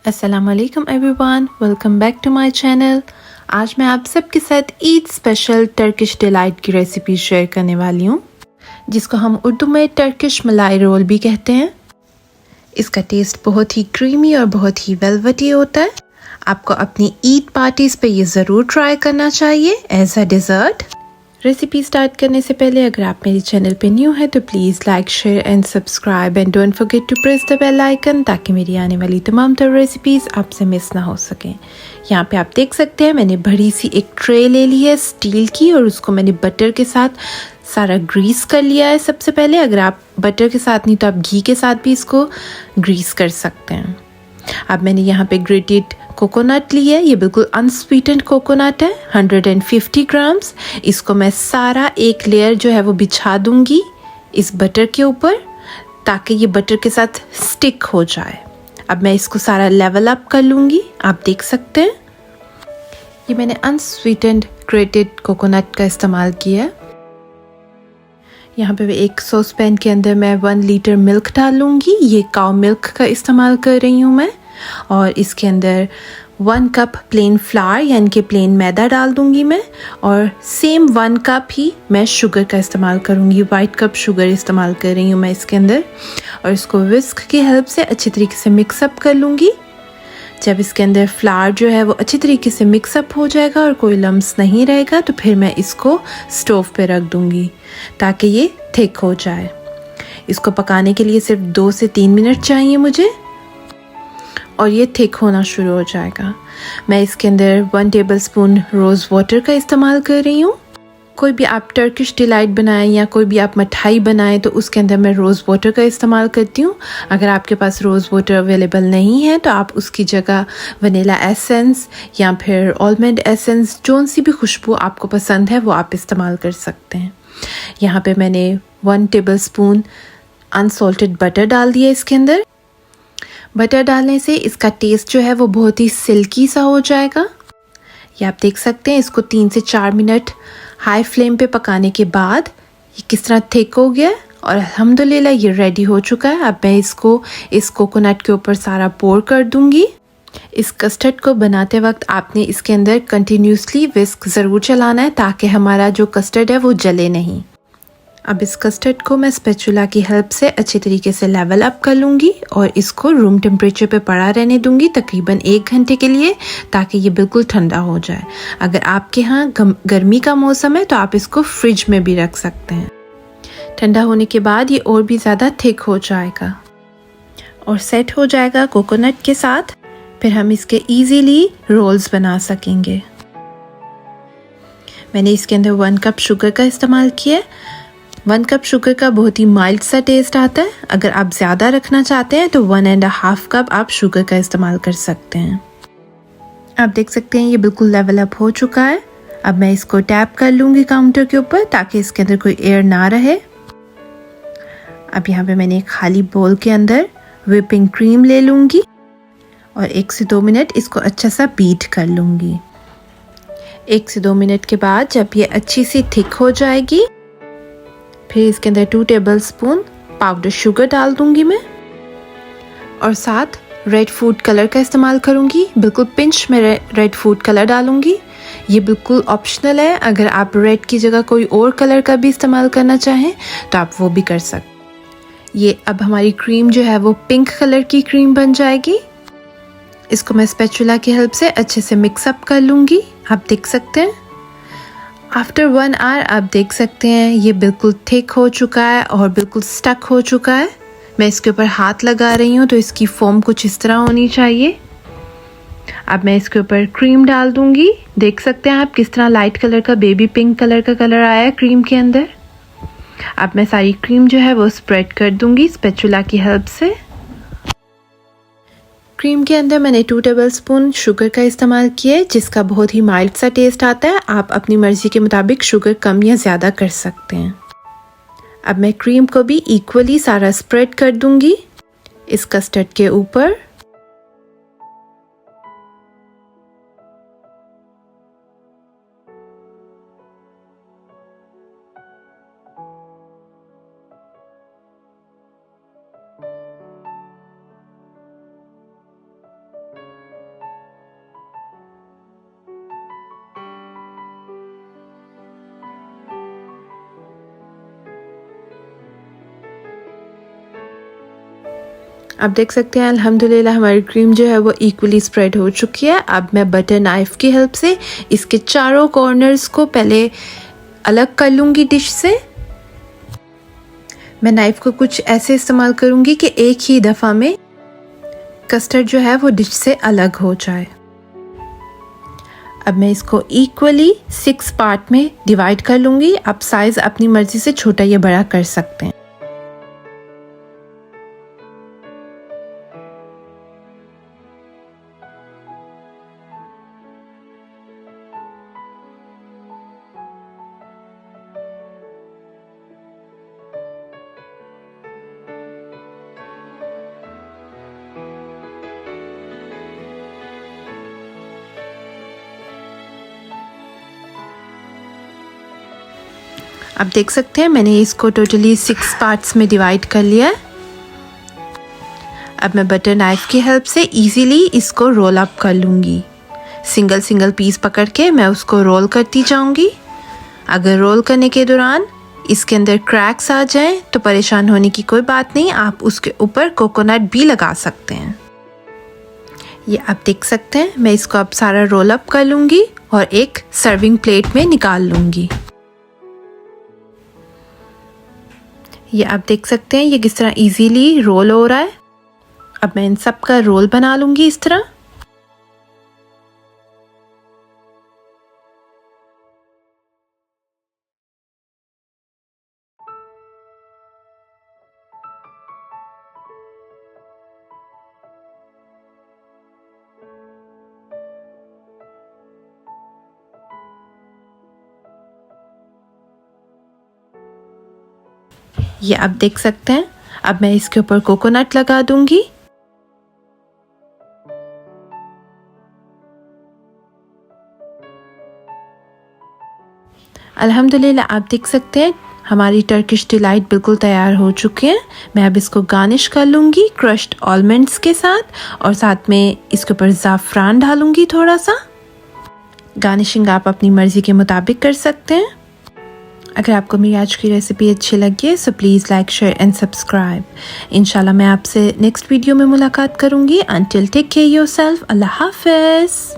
अस्सलाम वालेकुम everyone, welcome back to my channel. आज मैं आप सबके साथ ईद स्पेशल टर्किश डिलाइट की रेसिपी शेयर करने वाली हूँ, जिसको हम उर्दू में टर्किश मलाई रोल भी कहते हैं। इसका टेस्ट बहुत ही क्रीमी और बहुत ही वेलवेटी होता है। आपको अपनी ईद पार्टीज़ पे ये ज़रूर ट्राई करना चाहिए as a dessert. Recipe start करने से पहले अगर आप मेरे चैनल पे न्यू है तो please like share and subscribe and don't forget to press the bell icon, ताकि मेरी आने वाली तमाम तरह रेसिपीज़ आपसे मिस ना हो सकें। यहाँ पे आप देख सकते हैं मैंने बड़ी सी एक ट्रे ले ली है स्टील की, और उसको मैंने बटर के साथ सारा ग्रीस कर लिया है। सबसे पहले अगर आप बटर के साथ नहीं तो आप घी के साथ भी इसको ग्रीस कर सकते हैं। अब मैंने यहाँ पे ग्रेटेड कोकोनट ली है, ये बिल्कुल अनस्वीटेंड कोकोनट है, 150 ग्राम्स। इसको मैं सारा एक लेयर जो है वो बिछा दूंगी इस बटर के ऊपर, ताकि ये बटर के साथ स्टिक हो जाए। अब मैं इसको सारा लेवल अप कर लूँगी। आप देख सकते हैं ये मैंने अनस्वीटेंड ग्रेटेड कोकोनट का इस्तेमाल किया है। यहाँ पे एक सॉस पैन के अंदर मैं 1 लीटर मिल्क डालूंगी। ये काउ मिल्क का इस्तेमाल कर रही हूँ मैं। और इसके अंदर 1 कप प्लेन फ्लावर यानी कि प्लेन मैदा डाल दूंगी मैं। और सेम 1 कप ही मैं शुगर का इस्तेमाल करूँगी, 1 कप शुगर इस्तेमाल कर रही हूँ मैं इसके अंदर। और इसको विस्क की हेल्प से अच्छी तरीके से मिक्सअप कर लूँगी। जब इसके अंदर फ्लावर जो है वो अच्छी तरीके से मिक्सअप हो जाएगा और कोई लम्स नहीं रहेगा, तो फिर मैं इसको स्टोव पे रख दूँगी ताकि ये थिक हो जाए। इसको पकाने के लिए सिर्फ 2 से 3 मिनट चाहिए मुझे, और ये थिक होना शुरू हो जाएगा। मैं इसके अंदर 1 टेबलस्पून रोज़ वाटर का इस्तेमाल कर रही हूँ। कोई भी आप टर्किश डिलाइट बनाएं या कोई भी आप मिठाई बनाएं तो उसके अंदर मैं रोज़ वाटर का इस्तेमाल करती हूँ। अगर आपके पास रोज़ वाटर अवेलेबल नहीं है तो आप उसकी जगह वनीला एसेंस या फिर आलमंड एसेंस, जौन सी भी खुशबू आपको पसंद है वो आप इस्तेमाल कर सकते हैं। यहाँ पे मैंने 1 टेबलस्पून अनसॉल्टेड बटर डाल दिया इसके अंदर। बटर डालने से इसका टेस्ट जो है वो बहुत ही सिल्की सा हो जाएगा। ये आप देख सकते हैं। इसको 3 से 4 मिनट हाई फ्लेम पे पकाने के बाद ये किस तरह थिक हो गया है, और अल्हम्दुलिल्लाह ये रेडी हो चुका है। अब मैं इसको इस कोकोनट के ऊपर सारा पोर कर दूंगी। इस कस्टर्ड को बनाते वक्त आपने इसके अंदर कंटिन्यूसली विस्क ज़रूर चलाना है, ताकि हमारा जो कस्टर्ड है वो जले नहीं। अब इस कस्टर्ड को मैं स्पैचुला की हेल्प से अच्छी तरीके से लेवल अप कर लूँगी और इसको रूम टेम्परेचर पे पड़ा रहने दूँगी तकरीबन 1 घंटे के लिए, ताकि ये बिल्कुल ठंडा हो जाए। अगर आपके यहाँ गर्मी का मौसम है तो आप इसको फ्रिज में भी रख सकते हैं। ठंडा होने के बाद ये और भी ज़्यादा थिक हो जाएगा और सेट हो जाएगा कोकोनट के साथ। फिर हम इसके ईजीली रोल्स बना सकेंगे। मैंने इसके अंदर 1 कप शुगर का इस्तेमाल किया। 1 कप शुगर का बहुत ही माइल्ड सा टेस्ट आता है। अगर आप ज़्यादा रखना चाहते हैं तो 1.5 कप आप शुगर का इस्तेमाल कर सकते हैं। आप देख सकते हैं ये बिल्कुल लेवल अप हो चुका है। अब मैं इसको टैप कर लूँगी काउंटर के ऊपर, ताकि इसके अंदर कोई एयर ना रहे। अब यहाँ पे मैंने एक खाली बोल के अंदर व्हिपिंग क्रीम ले लूँगी और 1 से 2 मिनट इसको अच्छा सा बीट कर लूँगी। 1 से 2 मिनट के बाद जब ये अच्छी सी थिक हो जाएगी, फिर इसके अंदर 2 टेबलस्पून पाउडर शुगर डाल दूंगी मैं, और साथ रेड फूड कलर का इस्तेमाल करूंगी। बिल्कुल पिंच में रेड फूड कलर डालूंगी। ये बिल्कुल ऑप्शनल है। अगर आप रेड की जगह कोई और कलर का भी इस्तेमाल करना चाहें तो आप वो भी कर सकते। ये अब हमारी क्रीम जो है वो पिंक कलर की क्रीम बन जाएगी। इसको मैं स्पैचुला की हेल्प से अच्छे से मिक्सअप कर लूँगी। आप देख सकते हैं आफ्टर 1 आवर आप देख सकते हैं ये बिल्कुल थिक हो चुका है और बिल्कुल स्टक हो चुका है। मैं इसके ऊपर हाथ लगा रही हूँ तो इसकी फोम कुछ इस तरह होनी चाहिए। अब मैं इसके ऊपर क्रीम डाल दूँगी। देख सकते हैं आप किस तरह लाइट कलर का बेबी पिंक कलर का कलर आया है क्रीम के अंदर। अब मैं सारी क्रीम जो है वो स्प्रेड कर दूँगी स्पैचुला की हेल्प से। क्रीम के अंदर मैंने 2 टेबलस्पून शुगर का इस्तेमाल किया है, जिसका बहुत ही माइल्ड सा टेस्ट आता है। आप अपनी मर्ज़ी के मुताबिक शुगर कम या ज़्यादा कर सकते हैं। अब मैं क्रीम को भी इक्वली सारा स्प्रेड कर दूंगी इस कस्टर्ड के ऊपर। आप देख सकते हैं अल्हम्दुलिल्लाह हमारी क्रीम जो है वो इक्वली स्प्रेड हो चुकी है। अब मैं बटर नाइफ की हेल्प से इसके चारों कॉर्नर्स को पहले अलग कर लूँगी डिश से। मैं नाइफ को कुछ ऐसे इस्तेमाल करूँगी कि एक ही दफ़ा में कस्टर्ड जो है वो डिश से अलग हो जाए। अब मैं इसको इक्वली 6 पार्ट में डिवाइड कर लूँगी। आप साइज़ अपनी मर्ज़ी से छोटा या बड़ा कर सकते हैं। आप देख सकते हैं मैंने इसको टोटली 6 पार्ट्स में डिवाइड कर लिया है। अब मैं बटर नाइफ की हेल्प से इजीली इसको रोल अप कर लूँगी। सिंगल सिंगल पीस पकड़ के मैं उसको रोल करती जाऊँगी। अगर रोल करने के दौरान इसके अंदर क्रैक्स आ जाएं तो परेशान होने की कोई बात नहीं, आप उसके ऊपर कोकोनट भी लगा सकते हैं। ये आप देख सकते हैं मैं इसको अब सारा रोल अप कर लूँगी और एक सर्विंग प्लेट में निकाल लूँगी। ये आप देख सकते हैं ये किस तरह इजीली रोल हो रहा है। अब मैं इन सब का रोल बना लूँगी इस तरह। ये आप देख सकते हैं अब मैं इसके ऊपर कोकोनट लगा दूंगी। अल्हम्दुलिल्लाह आप देख सकते हैं हमारी टर्किश डिलाइट बिल्कुल तैयार हो चुके हैं। मैं अब इसको गार्निश कर लूँगी क्रश्ड आलमंड्स के साथ और साथ में इसके ऊपर ज़ाफ़रान डालूँगी थोड़ा सा। गार्निशिंग आप अपनी मर्ज़ी के मुताबिक कर सकते हैं। अगर आपको मेरी आज की रेसिपी अच्छी लगी है so please like share and subscribe. इंशाल्लाह मैं आपसे नेक्स्ट वीडियो में मुलाकात करूँगी। Until take care yourself. अल्लाह हाफ़िज़।